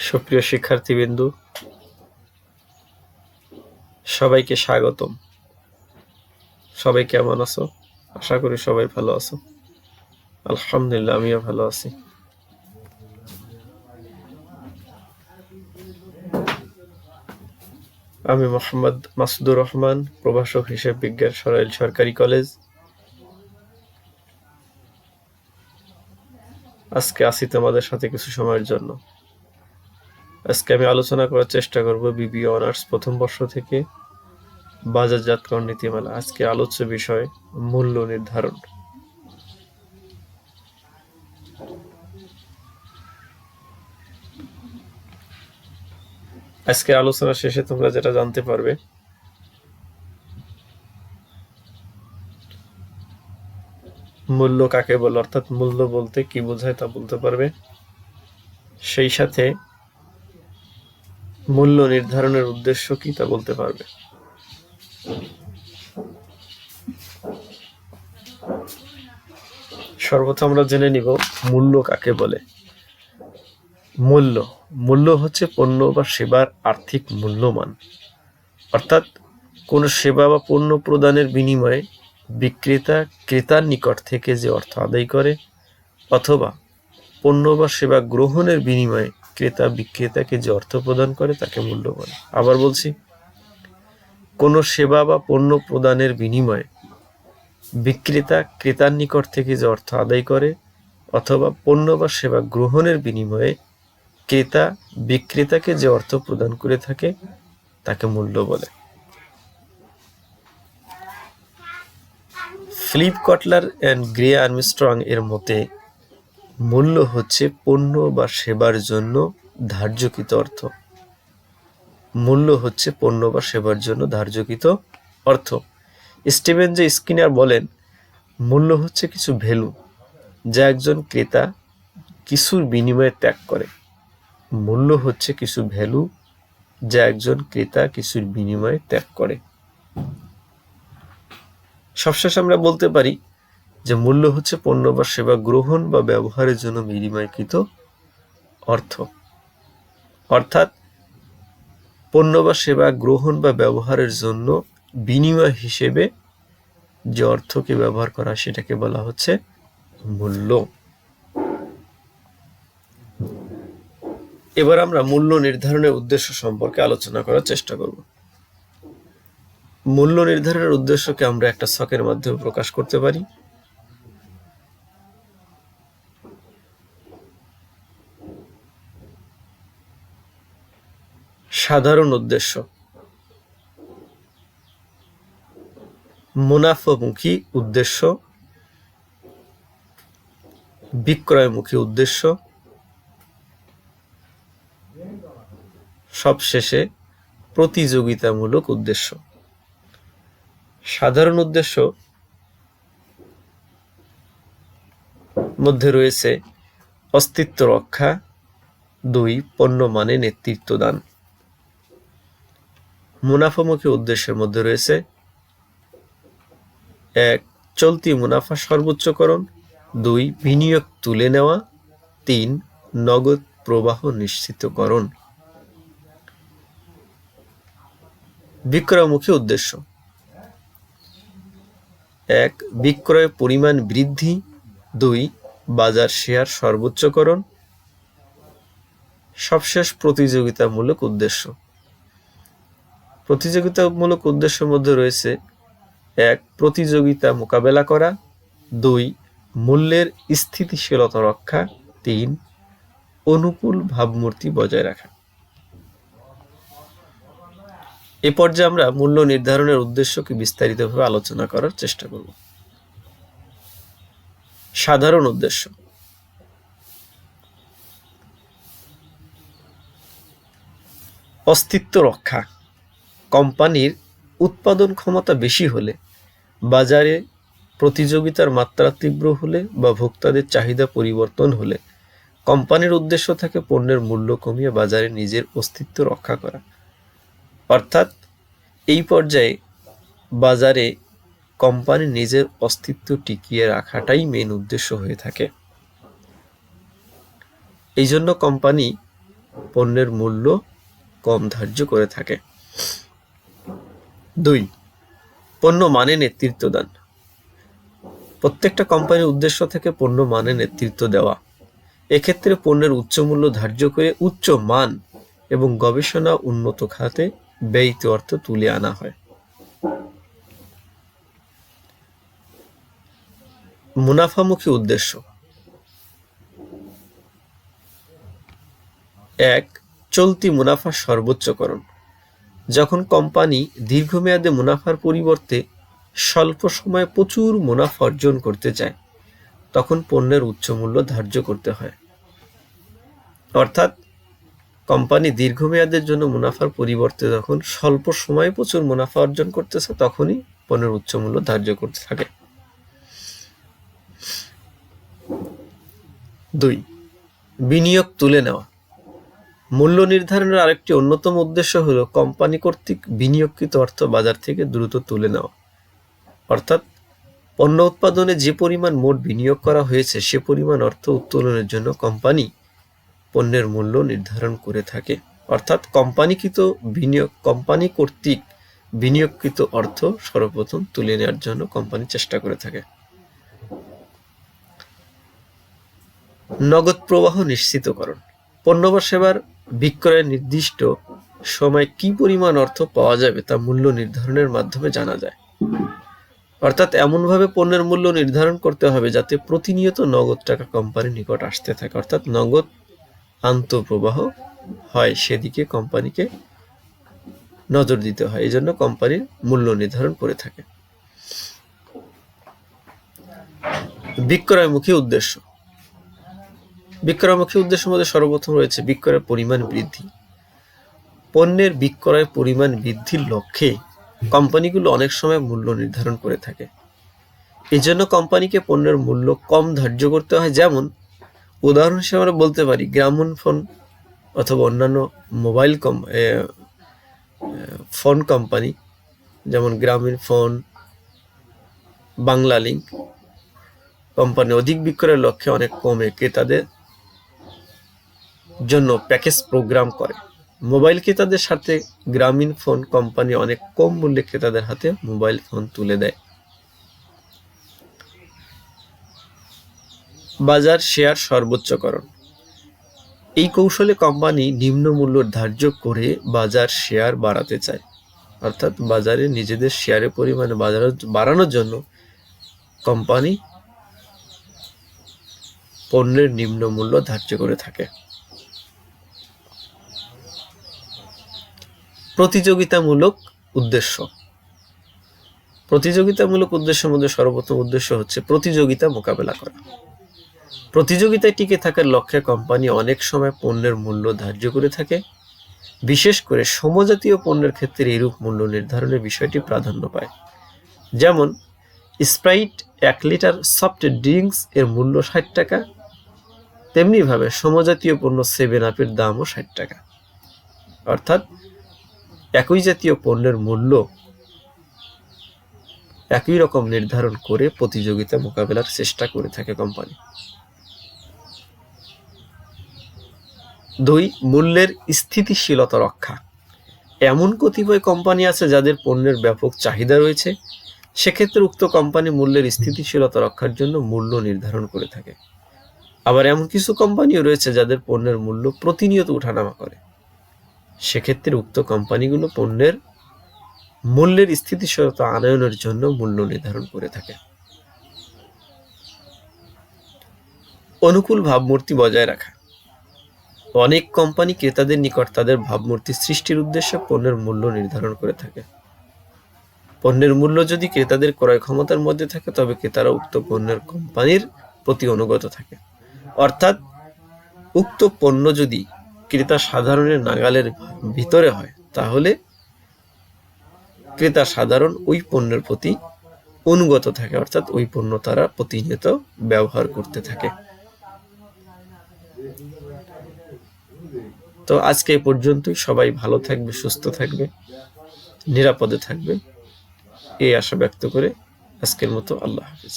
সুপ্রিয় শিক্ষার্থীবৃন্দ, সবাইকে স্বাগতম। সবাই কেমন আছো? আশা করি সবাই ভালো আছো। আলহামদুলিল্লাহ, আমিও ভালো আছি। আমি মোহাম্মদ মাসুদুর রহমান, প্রভাষক হিসেব বিজ্ঞান, সরাইল সরকারি কলেজ। আজকে আসি তোমাদের সাথে কিছু সময়ের জন্য। আজকে আমি আলোচনা করার চেষ্টা করব বিবিএ অনার্স প্রথম বর্ষ থেকে বাজারজাতকরণ নীতিমালা। আজকে আলোচ্য বিষয় মূল্য নির্ধারণ। আজকের আলোচনা শেষে তোমরা যেটা জানতে পারবে, মূল্য কাকে বলে, অর্থাৎ মূল্য বলতে কি বোঝায় তা বলতে পারবে। সেই সাথে মূল্য নির্ধারণের উদ্দেশ্য কি তা বলতে পারবে। সর্বপ্রথম আমরা জেনে নিব মূল্য কাকে বলে। মূল্য হচ্ছে পণ্য বা সেবার আর্থিক মূল্যমান, অর্থাৎ কোন সেবা বা পণ্য প্রদানের বিনিময়ে বিক্রেতা ক্রেতার নিকট থেকে যে অর্থ আদায় করে, অথবা পণ্য বা সেবা গ্রহণের বিনিময়ে ক্রেতা বিক্রেতাকে যে অর্থ প্রদান করে তাকে মূল্য বলে। আবার বলছি, কোন সেবা বা পণ্য প্রদানের বিনিময়ে বিক্রেতা ক্রেতার নিকট থেকে যে অর্থ আদায় করে, অথবা পণ্য বা সেবা গ্রহণের বিনিময়ে ক্রেতা বিক্রেতাকে যে অর্থ প্রদান করে থাকে তাকে মূল্য বলে। Philip Kotler and Gary Armstrong এর মতে মূল্য হচ্ছে পণ্য বা সেবার জন্য ধার্যকৃত অর্থ। মূল্য হচ্ছে পণ্য বা সেবার জন্য ধার্যকৃত অর্থ। স্টিভেন জে স্কিনার বলেন, মূল্য হচ্ছে কিছু ভ্যালু যা একজন ক্রেতা কিছুর বিনিময়ে ত্যাগ করে। মূল্য হচ্ছে কিছু ভ্যালু যা একজন ক্রেতা কিছুর বিনিময়ে ত্যাগ করে। সবশেষে আমরা বলতে পারি যে মূল্য হচ্ছে পণ্য বা সেবা গ্রহণ বা ব্যবহারের জন্য বিনিময়কৃত অর্থ। অর্থাৎ পণ্য বা সেবা গ্রহণ বা ব্যবহারের জন্য বিনিময় হিসেবে যে অর্থকে ব্যবহার করা সেটাকে বলা হচ্ছে মূল্য। এবার আমরা মূল্য নির্ধারণের উদ্দেশ্য সম্পর্কে আলোচনা করার চেষ্টা করব। মূল্য নির্ধারণের উদ্দেশ্যকে আমরা একটা ছকের মাধ্যমে প্রকাশ করতে পারি। সাধারণ উদ্দেশ্য, মুনাফামুখী উদ্দেশ্য, বিক্রয়মুখী উদ্দেশ্য, সবশেষে প্রতিযোগিতামূলক উদ্দেশ্য। সাধারণ উদ্দেশ্য মধ্যে রয়েছে অস্তিত্ব রক্ষা, 2 পণ্য মানে নেতৃত্ব দান। মুনাফামুখী উদ্দেশ্যের মধ্যে রয়েছে 1 চলতি মুনাফা সর্বোচ্চকরণ, 2 বিনিয়োগ তুলে নেওয়া, 3 নগদ প্রবাহ নিশ্চিতকরণ। বিক্রয়মুখী উদ্দেশ্য 1 বিক্রয় পরিমাণ বৃদ্ধি, 2 বাজার শেয়ার সর্বোচ্চকরণ। সবশেষ প্রতিযোগিতামূলক উদ্দেশ্য। প্রতিযোগিতামূলক উদ্দেশ্যের মধ্যে রয়েছে 1 প্রতিযোগিতা মোকাবেলা করা, 2 মূল্যের স্থিতিশীলতা রক্ষা, 3 অনুকূল ভাবমূর্তি বজায় রাখা। এ পর্যায়ে আমরা মূল্য নির্ধারণের উদ্দেশ্যকে বিস্তারিতভাবে আলোচনা করার চেষ্টা করব। সাধারণ উদ্দেশ্য, অস্তিত্ব রক্ষা। কোম্পানির উৎপাদন ক্ষমতা বেশি হলে, বাজারে প্রতিযোগিতার মাত্রা তীব্র হলে বা ভোক্তাদের চাহিদা পরিবর্তন হলে কোম্পানির উদ্দেশ্য থাকে পণ্যের মূল্য কমিয়ে বাজারে নিজের অস্তিত্ব রক্ষা করা। অর্থাৎ এই পর্যায়ে বাজারে কোম্পানি নিজের অস্তিত্ব টিকিয়ে রাখাটাই মেন উদ্দেশ্য হয়ে থাকে। এই জন্য কোম্পানি পণ্যের মূল্য কম ধার্য করে থাকে। 2. পণ্য মানে নেতৃত্ব দান। প্রত্যেকটা কোম্পানির উদ্দেশ্য থেকে পণ্য মানে নেতৃত্ব দেওয়া। এক্ষেত্রে পণ্যের উচ্চ মূল্য ধার্য করে উচ্চ মান এবং গবেষণা উন্নত খাতে ব্যয়িত অর্থ তুলে আনা হয়। মুনাফামুখী উদ্দেশ্য। 1. চলতি মুনাফা সর্বোচ্চকরণ। যখন কোম্পানি দীর্ঘমেয়াদে মুনাফার পরিবর্তে স্বল্প সময়ে প্রচুর মুনাফা অর্জন করতে চায়, তখন পণ্যের উচ্চ মূল্য ধার্য করতে হয়। অর্থাৎ কোম্পানি দীর্ঘমেয়াদের জন্য মুনাফার পরিবর্তে যখন স্বল্প সময়ে প্রচুর মুনাফা অর্জন করতেছে, তখনই পণ্যের উচ্চ মূল্য ধার্য করতে থাকে। 2. বিনিয়োগ তুলে নেওয়া। মূল্য নির্ধারণের আরেকটি অন্যতম উদ্দেশ্য হলো কোম্পানি কর্তৃক বিনিয়োগকৃত অর্থ বাজার থেকে দ্রুত তুলে নেওয়া। অর্থাৎ পণ্য উৎপাদনে যে পরিমাণ মোট বিনিয়োগ করা হয়েছে সে পরিমাণ অর্থ উত্তোলনের জন্য কোম্পানি পণ্যের মূল্য নির্ধারণ করে থাকে। অর্থাৎ কোম্পানি কর্তৃক বিনিয়োগকৃত অর্থ সর্বপ্রথম তুলে নেওয়ার জন্য কোম্পানি চেষ্টা করে থাকে। নগদ প্রবাহ নিশ্চিতকরণ। পণ্য বা সেবার বিক্রয়ের নির্দিষ্ট সময় কি পরিমাণ অর্থ পাওয়া যাবে তা মূল্য নির্ধারণের মাধ্যমে জানা যায়। অর্থাৎ এমনভাবে পণ্যের মূল্য নির্ধারণ করতে হবে যাতে প্রতিনিয়ত নগদ টাকা কোম্পানির নিকট আসতে থাকে, অর্থাৎ নগদ আন্তঃপ্রবাহ হয়, সেদিকে কোম্পানিকে নজর দিতে হয়। এই জন্য কোম্পানির মূল্য নির্ধারণ করে থাকে। বিক্রয়মুখী উদ্দেশ্য। বিক্রয়মুখী উদ্দেশ্যের মধ্যে সর্বপ্রথম রয়েছে বিক্রয়ের পরিমাণ বৃদ্ধি। পণ্যের বিক্রয়ের পরিমাণ বৃদ্ধির লক্ষ্যে কোম্পানিগুলো অনেক সময় মূল্য নির্ধারণ করে থাকে। এই জন্য কোম্পানিকে পণ্যের মূল্য কম ধার্য করতে হয়। যেমন উদাহরণ হিসেবে আমরা বলতে পারি গ্রামীণফোন অথবা অন্যান্য মোবাইল ফোন কোম্পানি, যেমন গ্রামীণফোন, বাংলালিংক কোম্পানি অধিক বিক্রয়ের লক্ষ্যে অনেক কমে ক্রেতাদের জন্য প্যাকেজ প্রোগ্রাম করে। মোবাইল ক্রেতাদের সাথে গ্রামীণফোন কোম্পানি অনেক কম মূল্যে ক্রেতাদের হাতে মোবাইল ফোন তুলে দেয়। বাজার শেয়ার সর্বোচ্চকরণ। এই কৌশলে কোম্পানি নিম্ন মূল্য ধার্য করে বাজার শেয়ার বাড়াতে চায়। অর্থাৎ বাজারে নিজেদের শেয়ারের পরিমাণ বাড়ানোর জন্য কোম্পানি পণ্যের নিম্ন মূল্য ধার্য করে থাকে। প্রতিযোগিতামূলক উদ্দেশ্য। প্রতিযোগিতামূলক উদ্দেশ্যের মধ্যে সর্বপ্রথম উদ্দেশ্য হচ্ছে প্রতিযোগিতা মোকাবেলা করা। প্রতিযোগিতায় টিকে থাকার লক্ষ্যে কোম্পানি অনেক সময় পণ্যের মূল্য ধার্য করে থাকে। বিশেষ করে সমজাতীয় পণ্যের ক্ষেত্রে এরূপ মূল্য নির্ধারণের বিষয়টি প্রাধান্য পায়। যেমন স্প্রাইট 1 লিটার সফট ড্রিঙ্কস এর মূল্য 60 টাকা, তেমনিভাবে সমজাতীয় পণ্য 7 আপের দামও 60 টাকা। অর্থাৎ একই জাতীয় পণ্যের মূল্য একই রকম নির্ধারণ করে প্রতিযোগিতা মোকাবেলার চেষ্টা করে থাকে কোম্পানি। 2. মূল্যের স্থিতিশীলতা রক্ষা। এমন কতিপয় কোম্পানি আছে যাদের পণ্যের ব্যাপক চাহিদা রয়েছে, সেক্ষেত্রে উক্ত কোম্পানি মূল্যের স্থিতিশীলতা রক্ষার জন্য মূল্য নির্ধারণ করে থাকে। আবার এমন কিছু কোম্পানিও রয়েছে যাদের পণ্যের মূল্য প্রতিনিয়ত ওঠানামা করে, সেক্ষেত্রে উক্ত কোম্পানিগুলো পণ্যের মূল্যের স্থিতিশীলতা আনয়নের জন্য মূল্য নির্ধারণ করে থাকে। অনুকূল ভাবমূর্তি বজায় রাখা। অনেক কোম্পানি ক্রেতাদের নিকট তাদের ভাবমূর্তি সৃষ্টির উদ্দেশ্যে পণ্যের মূল্য নির্ধারণ করে থাকে। পণ্যের মূল্য যদি ক্রেতাদের ক্রয় ক্ষমতার মধ্যে থাকে, তবে ক্রেতারা উক্ত পণ্যের কোম্পানির প্রতি অনুগত থাকে। অর্থাৎ উক্ত পণ্য যদি ক্রেতা সাধারণের নাগালের ভিতরে হয়, তাহলে ক্রেতা সাধারণ ওই পণ্যের প্রতি অনুগত থাকে, অর্থাৎ ওই পণ্য তারা প্রতিনিয়ত ব্যবহার করতে থাকে। তো আজকে এই পর্যন্তই। সবাই ভালো থাকবে, সুস্থ থাকবে, নিরাপদে থাকবে, এই আশা ব্যক্ত করে আজকের মতো আল্লাহ হাফেজ।